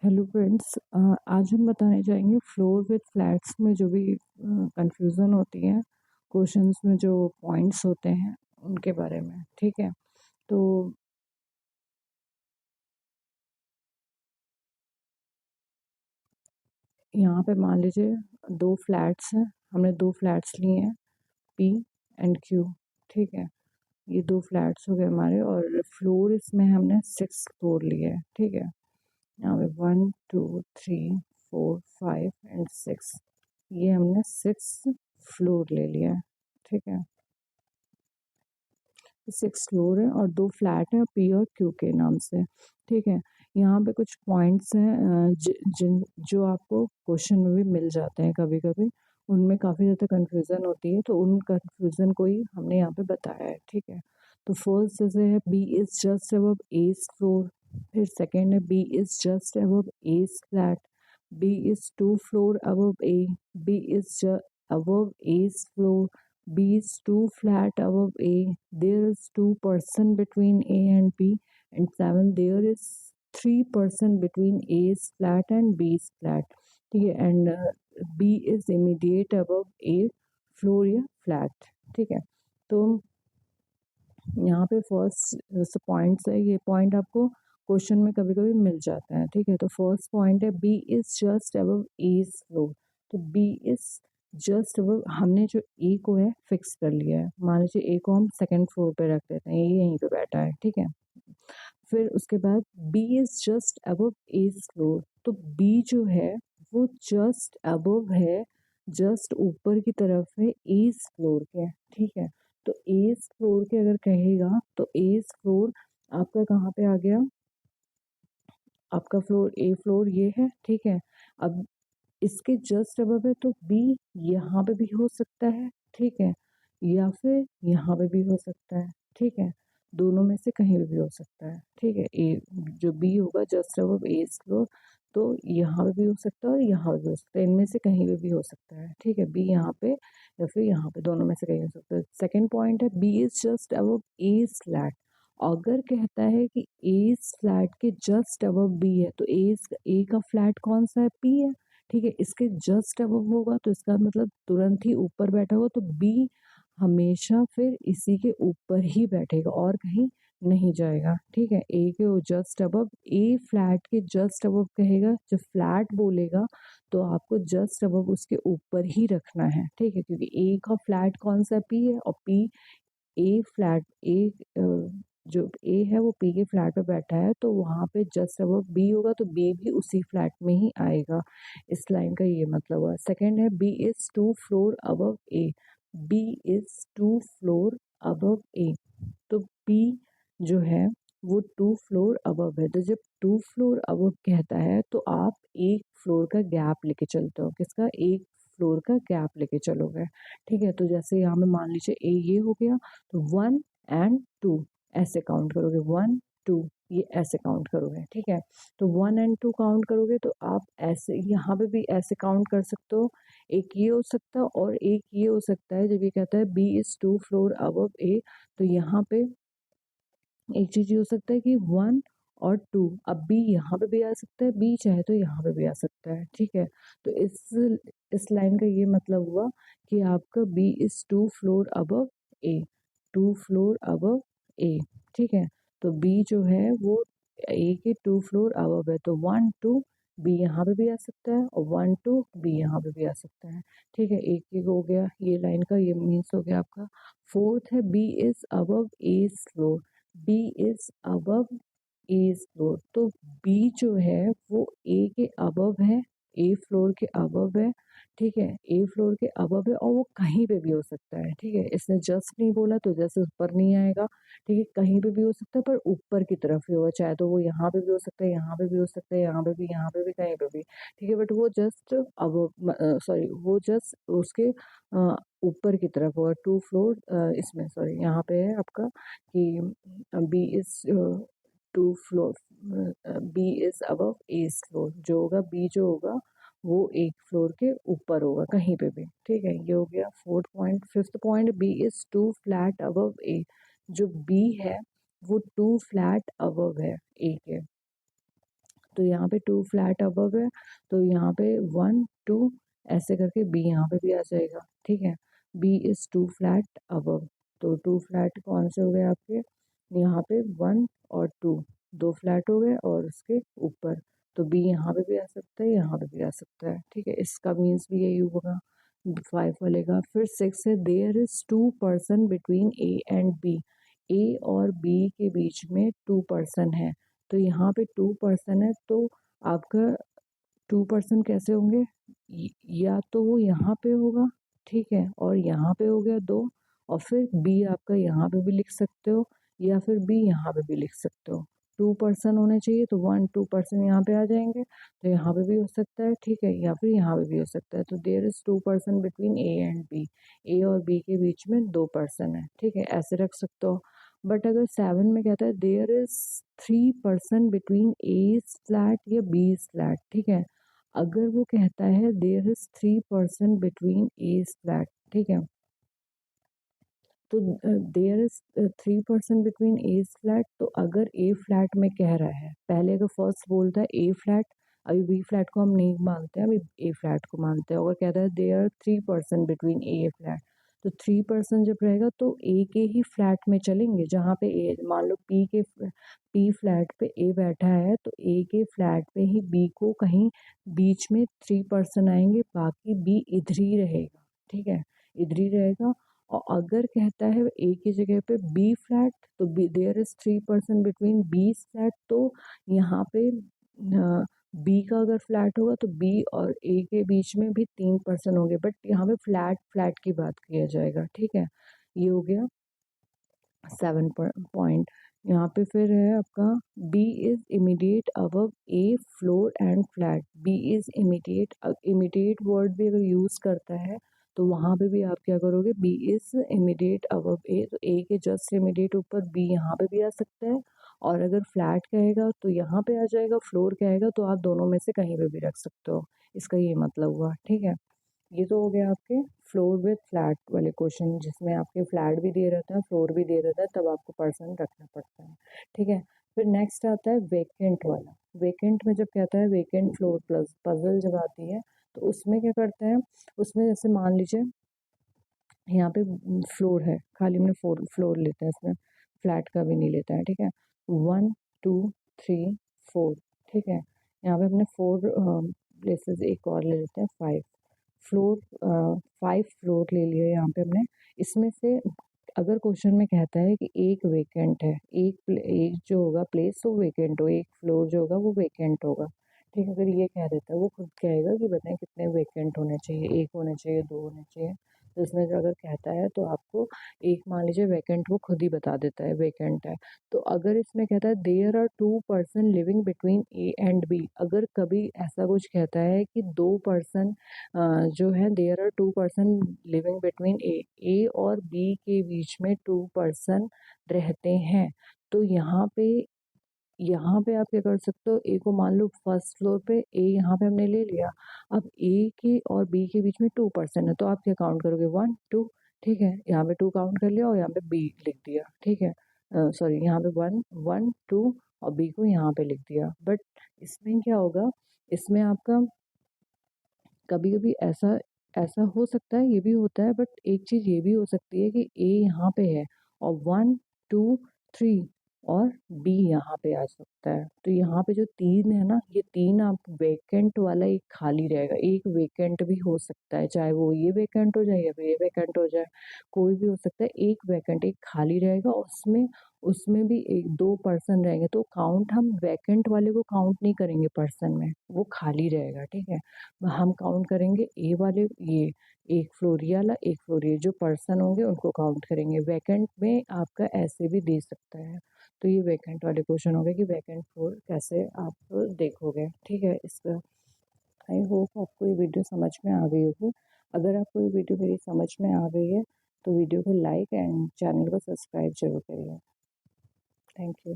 Hello friends, आज हम बताने जाएंगे फ्लोर विद फ्लैट्स में जो भी कंफ्यूजन होती है, क्वेश्चंस में जो पॉइंट्स होते हैं उनके बारे में। ठीक है, तो यहाँ पे मान लीजिए दो फ्लैट्स हैं, हमने दो फ्लैट्स लिए हैं पी एंड क्यू। ठीक है, ये दो फ्लैट्स हो गए हमारे और फ्लोर इसमें हमने 6 फ्लोर लिए है। ठीक है, यहाँ पे 1 2 3 4 5 एंड 6, ये हमने 6 फ्लोर ले लिया है। ठीक है, 6 फ्लोर है और दो फ्लैट है पी और क्यू के नाम से। ठीक है, यहाँ पे कुछ पॉइंट्स हैं जिन जो आपको क्वेश्चन में भी मिल जाते हैं कभी कभी, उनमें काफ़ी ज़्यादा कन्फ्यूज़न होती है, तो उन कन्फ्यूज़न को ही हमने यहाँ पे बताया है। ठीक है, तो फर्स्ट जैसे है B is just above A floor, फिर सेकेंड है B is just above A flat, B is 2 floor above A, B is above A's floor, B is 2 flat above A, there is 2% between A and B, and 7 there is 3% between A's flat and B's flat. ठीक है, and B is immediate above A floor या flat. ठीक है, तो यहाँ पे first points है, ये पॉइंट आपको क्वेश्चन में कभी कभी मिल जाता है। ठीक है, तो फर्स्ट पॉइंट है B is just above A floor, तो बी इज जस्ट अबव, हमने जो ए को है फिक्स कर लिया है, मान लीजिए ए को हम सेकंड फ्लोर पे रख देते हैं, ये यहीं पे बैठा है। ठीक है, फिर उसके बाद B is just above A floor, तो बी जो है वो जस्ट अबव है, जस्ट ऊपर की तरफ है ए फ्लोर के। ठीक है, तो ए फ्लोर के अगर कहेगा तो ए फ्लोर आपका कहाँ पे आ गया, आपका फ्लोर ए फ्लोर ये है। ठीक है, अब इसके जस्ट अबव है तो बी यहाँ पे भी हो सकता है। ठीक है, या फिर यहाँ पे भी हो सकता है। ठीक है, दोनों में से कहीं भी हो सकता है। ठीक है, ए जो बी होगा जस्ट अबव ए फ्लोर, तो यहाँ पे भी हो सकता है और यहाँ पे भी हो सकता है, इनमें से कहीं पे भी हो सकता है। ठीक है, बी यहाँ पे या फिर यहाँ पे, दोनों में से कहीं हो सकता है। सेकेंड पॉइंट है B is just above A flat, अगर कहता है कि ए फ्लैट के जस्ट अबव बी है, तो ए का फ्लैट कौन सा है, पी है। ठीक है, इसके जस्ट अबव होगा तो इसका मतलब तुरंत ही ऊपर बैठा होगा, तो बी हमेशा फिर इसी के ऊपर ही बैठेगा और कहीं नहीं जाएगा। ठीक है, ए के जस्ट अबव, ए फ्लैट के जस्ट अबव कहेगा, जब फ्लैट बोलेगा तो आपको जस्ट अबव उसके ऊपर ही रखना है। ठीक है, क्योंकि ए का फ्लैट कौन सा, पी है, और पी ए फ्लैट ए जो ए है वो पी के फ्लैट पे बैठा है, तो वहाँ पे जस्ट अबव बी होगा तो बी भी उसी फ्लैट में ही आएगा। इस लाइन का ये मतलब हुआ। सेकेंड है B is 2 floor above A, B is 2 floor above A, तो बी जो है वो 2 फ्लोर अबव है, तो जब 2 फ्लोर अबव कहता है तो आप एक फ्लोर का गैप लेके चलते हो, किसका, एक फ्लोर का गैप लेके चलोगे। ठीक है, तो जैसे यहाँ में मान लीजिए ए ये हो गया, तो 1 एंड 2 ऐसे काउंट करोगे, 1 2 ये ऐसे काउंट करोगे। ठीक है, तो 1 एंड 2 काउंट करोगे तो आप ऐसे यहाँ पे भी ऐसे काउंट कर सकते हो। एक ये हो सकता है और एक ये हो सकता है, जब ये कहता है B is 2 floor above A, तो यहाँ पे एक चीज ये हो सकता है कि 1 और 2, अब बी यहाँ पे भी आ सकता है, बी चाहे तो यहाँ पे भी आ सकता है। ठीक है, तो इस लाइन का ये मतलब हुआ कि आपका B is 2 floor above A, 2 floor above A. ठीक है, तो बी जो है वो ए के 2 फ्लोर अबव है, तो 1 2 बी यहाँ पे भी आ सकता है और 1 2 बी यहाँ पे भी आ सकता है। ठीक है, एक एक हो गया ये लाइन का, ये मीन्स हो गया आपका। फोर्थ है B is above A floor, B is above A floor, तो बी जो है वो ए के अबव है, ए फ्लोर के अबव है। ठीक है, ए फ्लोर के अबव है और वो कहीं पे भी हो सकता है। ठीक है, इसने जस्ट नहीं बोला तो जैसे ऊपर नहीं आएगा। ठीक है, कहीं पे भी हो सकता है पर ऊपर की तरफ ही होगा, चाहे तो वो यहाँ पे भी हो सकता है, यहाँ पे भी हो सकता है, यहाँ पे भी, यहाँ पे भी, कहीं पे भी। ठीक है, बट वो जस्ट अबव, सॉरी वो जस्ट उसके ऊपर की तरफ होगा, 2 फ्लोर इसमें, सॉरी यहाँ पे है आपका कि B is 2 floor, B is above A floor, जो होगा बी जो होगा वो एक फ्लोर के ऊपर होगा कहीं पे भी। ठीक है, ये हो गया fourth point. Fifth point B is 2 flat above A, जो बी है वो 2 फ्लैट अबव है ए के। तो यहाँ पे 2 फ्लैट अबव है, तो यहाँ पे 1 2 ऐसे करके बी यहाँ पे भी आ जाएगा, ठीक है। बी इज़ 2 फ्लैट अबव, तो 2 फ्लैट कौन से हो गए आपके, यहाँ पे 1 और 2 2 फ्लैट हो गए और उसके ऊपर, तो बी यहाँ पे भी आ सकता है, यहाँ पे भी आ सकता है, ठीक है। इसका मीन्स भी यही होगा 5 वाले का। फिर 6 है, there is 2 person between A and B, A और बी के बीच में 2 पर्सन है, तो यहाँ पे 2 पर्सन है, तो आपका 2 पर्सन कैसे होंगे, या तो वो यहाँ पे होगा, ठीक है, और यहाँ पे हो गया 2, और फिर बी आपका यहाँ पे भी लिख सकते हो, या फिर बी यहाँ पे भी लिख सकते हो। 2 पर्सन होने चाहिए, तो 1 2 पर्सन यहाँ पे आ जाएंगे, तो यहाँ पे भी हो सकता है, ठीक है, या फिर यहाँ पे भी हो सकता है। तो there is 2 person between A and B, A और बी के बीच में 2 पर्सन है, ठीक है, ऐसे रख सकते हो। बट अगर 7 में कहता है there is 3 person between A flat या बी फ्लैट, ठीक है, अगर वो कहता है there is 3 person between A flat, ठीक है, तो there is 3 person between A flat, तो अगर ए फ्लैट में कह रहा है, पहले अगर फर्स्ट बोलता है ए फ्लैट, अभी बी फ्लैट को हम नहीं मानते हैं, अभी ए फ्लैट को मानते हैं, अगर कहता है there 3 person between A flat, तो 3 पर्सन जब रहेगा तो ए के ही फ्लैट में चलेंगे, जहाँ पे ए, मान लो पी फ्लैट पे ए बैठा है, तो ए के फ्लैट पे ही बी को कहीं बीच में 3 पर्सन आएंगे, बाकी बी इधर ही रहेगा, ठीक है, इधर ही रहेगा। और अगर कहता है ए की जगह पे बी फ्लैट, तो B there is 3 person between B flat, तो यहाँ पे बी का अगर फ्लैट होगा तो बी और ए के बीच में भी 3 पर्सन होंगे, बट यहाँ पे फ्लैट फ्लैट की बात किया जाएगा, ठीक है। ये हो गया 7 पॉइंट। यहाँ पे फिर है आपका B is immediate above A floor and flat, B is immediate, immediate word भी अगर यूज करता है तो वहाँ पे भी आप क्या करोगे, B is immediate above A, तो ए के जस्ट इमीडिएट ऊपर बी यहाँ पे भी आ सकता है, और अगर फ्लैट कहेगा तो यहाँ पे आ जाएगा, फ्लोर कहेगा तो आप दोनों में से कहीं पे भी रख सकते हो, इसका ये मतलब हुआ, ठीक है। ये तो हो गया आपके फ्लोर विथ फ्लैट वाले क्वेश्चन, जिसमें आपके फ्लैट भी दे रहता है, फ्लोर भी दे रहता है, तब आपको पर्सन रखना पड़ता है, ठीक है। फिर नेक्स्ट आता है वेकेंट वाला। वेकेंट में जब कहता है वेकेंट फ्लोर प्लस पजल जब आती है, तो उसमें क्या करते हैं, उसमें जैसे मान लीजिए यहाँ पे फ्लोर है, खाली हमने फ्लोर लेते हैं, इसमें फ्लैट का भी नहीं लेता है, ठीक है। 1 2 3 4, ठीक है, यहाँ पे हमने 4 प्लेसेस एक और ले लेते हैं, 5 फ्लोर, 5 फ्लोर ले लिया यहाँ पे हमने। इसमें से अगर क्वेश्चन में कहता है कि एक वेकेंट है, एक जो होगा प्लेस वो वेकेंट हो, एक फ्लोर जो होगा वो वेकेंट होगा, ठीक है, अगर ये कह देता है, वो खुद कहेगा कि बताएं कितने वेकेंट होने चाहिए, 1 होने चाहिए, 2 होने चाहिए, तो इसमें जो अगर कहता है तो आपको एक मान लीजिए वेकेंट वो खुद ही बता देता है वेकेंट है। तो अगर इसमें कहता है there are 2 person living between A and B, अगर कभी ऐसा कुछ कहता है कि 2 पर्सन जो है, there are 2 person living between A और बी के बीच में 2 पर्सन रहते हैं, तो यहाँ पे आप क्या कर सकते हो, ए को मान लो फर्स्ट फ्लोर पे, ए यहाँ पे हमने ले लिया, अब ए के और बी के बीच में 2 पर्सन है, तो आप क्या काउंट करोगे, 1 2, ठीक है, यहाँ पे 2 काउंट कर लिया और यहाँ पे बी लिख दिया, ठीक है, सॉरी यहाँ पे 1 1 2 और बी को यहाँ पे लिख दिया। बट इसमें क्या होगा, इसमें आपका कभी कभी ऐसा ऐसा हो सकता है, ये भी होता है, बट एक चीज़ ये भी हो सकती है कि ए यहाँ पे है और 1 2 3 और बी यहाँ पे आ सकता है, तो यहाँ पे जो 3 है ना, ये 3 आप वेकेंट वाला एक खाली रहेगा, एक वेकेंट भी हो सकता है, चाहे वो ये वेकेंट हो जाए या फिर ये वेकेंट हो जाए, कोई भी हो सकता है, एक वेकेंट एक खाली रहेगा, उसमें उसमें भी एक 2 पर्सन रहेंगे, तो काउंट हम वेकेंट वाले को काउंट नहीं करेंगे पर्सन में, वो खाली रहेगा, ठीक है। हम काउंट करेंगे ए वाले, ये एक फ्लोरिया वाला, एक फ्लोरिया, जो पर्सन होंगे उनको काउंट करेंगे। वैकेंट में आपका ऐसे भी दे सकता है, तो ये वैकेंट वाले क्वेश्चन हो गए कि वैकेंट फ्लोर कैसे आप देखोगे, ठीक है। इसका आई होप आपको ये वीडियो समझ में आ गई होगी। अगर आपको ये वीडियो मेरी समझ में आ गई है तो वीडियो को लाइक एंड चैनल को सब्सक्राइब जरूर करिए। Thank you.